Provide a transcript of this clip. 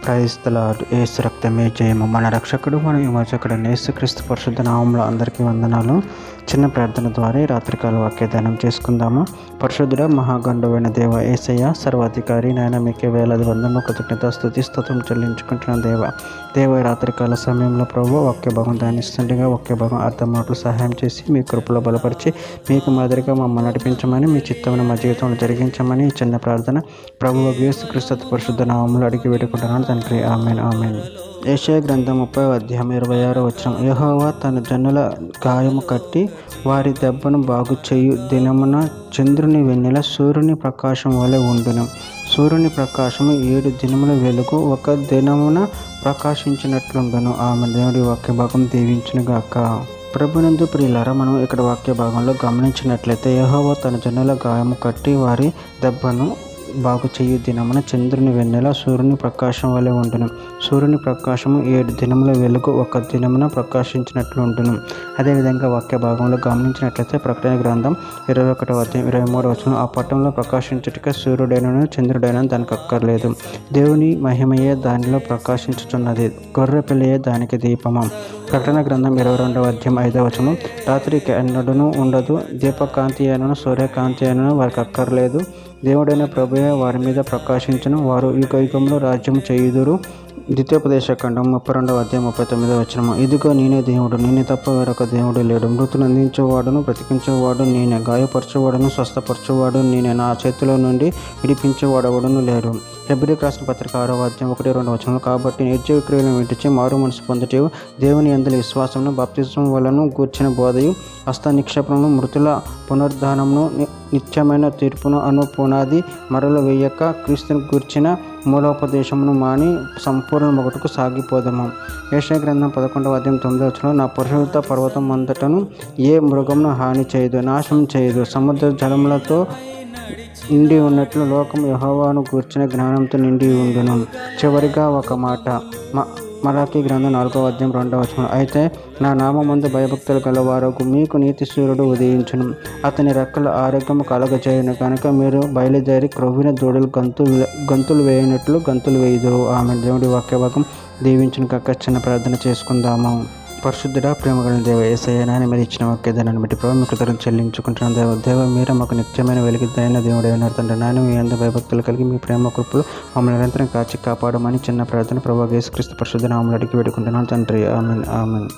Praise the lord. యేసు రక్తమే జయము. మన రక్షకుడు మన విమోచకుడు యేసుక్రీస్తు పరిశుద్ధ నామములో అందరికీ వందనాలు. చిన్న ప్రార్థన ద్వారా రాత్రికాల వాక్యదానం చేసుకుందాము. పరిశుద్ధుడ మహాగండవైన దేవ యేసయ్య సర్వాధికారి నాయన మీకే వేలాది వందనము కృతజ్ఞత స్తుతి స్తోత్రం చెల్లించుకుంటున్న దేవ రాత్రికాల సమయంలో ప్రభు వాక్య భాగం ధ్యానిస్తుండగా వాక్య భాగం అర్థమాటలు సహాయం చేసి మీ కృపలో బలపరిచి మీకు మాదిరిగా మమ్మల్ని నడిపించమని మీ చిత్తమును మా జీవితంలో జరిగించమని చిన్న ప్రార్థన ప్రభువు యేసుక్రీస్తు పరిశుద్ధ నామములో అడిగి వేడుకుంటున్నాను తండ్రి. ఆమేన్ ఆమేన్. యెషయా గ్రంథం 30:26 యెహోవా తన జనుల గాయము కట్టి వారి దెబ్బను బాగు చేయు దినమున చంద్రుని వెన్నెల సూర్యుని ప్రకాశం వలె ఉండును. సూర్యుని ప్రకాశము 7 దినముల వెలుగు ఒక దినమున ప్రకాశించినట్లుండును. ఆమె దేవుడి వాక్య భాగం దీవించునుగాక. ప్రభునందు ప్రియులారా, మనం ఇక్కడ వాక్య భాగంలో గమనించినట్లయితే యెహోవా తన జనుల గాయము కట్టి వారి దెబ్బను బాగు చేయు దినమున చంద్రుని వెన్నెల సూర్యుని ప్రకాశం వలె ఉండును. సూర్యుని ప్రకాశము 7 దినముల వెలుగు ఒక దినమున ప్రకాశించినట్లు ఉండును. అదేవిధంగా వాక్య భాగంలో గమనించినట్లయితే ప్రకటన గ్రంథం 21:23 ఆ పట్టణంలో ప్రకాశించుటకే సూర్యుడైనను చంద్రుడైనను దానికి అక్కర్లేదు. దేవుని మహిమయే దానిలో ప్రకాశించుచున్నది, గొర్రె పిల్లయే దానికి దీపము. ప్రకటన గ్రంథం 22:5 రాత్రికి ఎన్నడూను ఉండదు, దీపకాంతి అయినను సూర్యకాంతి అయినను వారికి అక్కర్లేదు. దేవుడైన ప్రభువే వారి మీద ప్రకాశించును, వారు యుగయుగంలో రాజ్యం చేయుదురు. ద్వితీయోపదేశకాండం 32:39 ఇదిగో నేనే దేవుడు, నేనే తప్ప వేరొక దేవుడు లేడు. మృతులు అందించేవాడును బ్రతికించేవాడు నేనే, గాయపరచువాడును స్వస్థపరచువాడు నేనే, నా చేతిలో నుండి విడిపించేవాడెవడును లేడు. హెబ్రీయులకు రాసిన పత్రిక 6:1-2 కాబట్టి నిర్జీవ క్రియలను విడిచి మారు మనసు పొందుటయు దేవుని యందలి విశ్వాసమును బాప్తిస్మము వలన గూర్చిన బోధయు హస్త నిక్షేపమును మృతుల పునరుద్ధానమును నిత్యమైన తీర్పును అను పునాది మరల వేయక క్రీస్తుని గూర్చిన మూలోపదేశమును మాని సంపూర్ణ మొగటుకు సాగిపోదము. యెషయా గ్రంథం 11:9 నా పరిశుద్ధ పర్వతం అంతటను ఏ మృగమును హాని చేయదు, నాశనం చేయదు. సముద్ర జలములతో నిండి ఉన్నట్లు లోకం యెహోవాను గూర్చిన జ్ఞానంతో నిండి ఉండును. చివరిగా ఒక మాట, మలాకీ గ్రంథం 4:2 అయితే నా నామమందు భయభక్తులు గలవారకు మీకు నీతి సూర్యుడు ఉదయించును, అతని రెక్కల ఆరోగ్యము కలగజేయును. కనుక మీరు బయలుదేరి క్రొవ్విన దూడలు గంతులు వేయనట్లు గంతులు వేయుదురు. ఆమె దేవుడి వాక్యభాగం దీవించును కాక. చిన్న ప్రార్థన చేసుకుందాము. పరిశుద్ధుడా ప్రేమగల దేవ యేసయ్య నాయన మీరు ఇచ్చిన వాక్యదానాన్ని బట్టి ప్రభు మీకు కృతజ్ఞతలు చెల్లించుకుంటున్నాను. దేవ మీరే మాకు నిత్యమైన వెలుగుదైన దేవుడు అయినారు తండ్రి. నాయన మీ అందరి భయభక్తులు కలిగి మీ ప్రేమ కృపలు మమ్మల్ని నిరంతరం కాచి కాపాడమని చిన్న ప్రార్థన ప్రభు యేసుక్రీస్తు పరిశుద్ధ నామములో అడిగి వేడుకుంటున్నాను తండ్రి. ఆమేన్ ఆమేన్.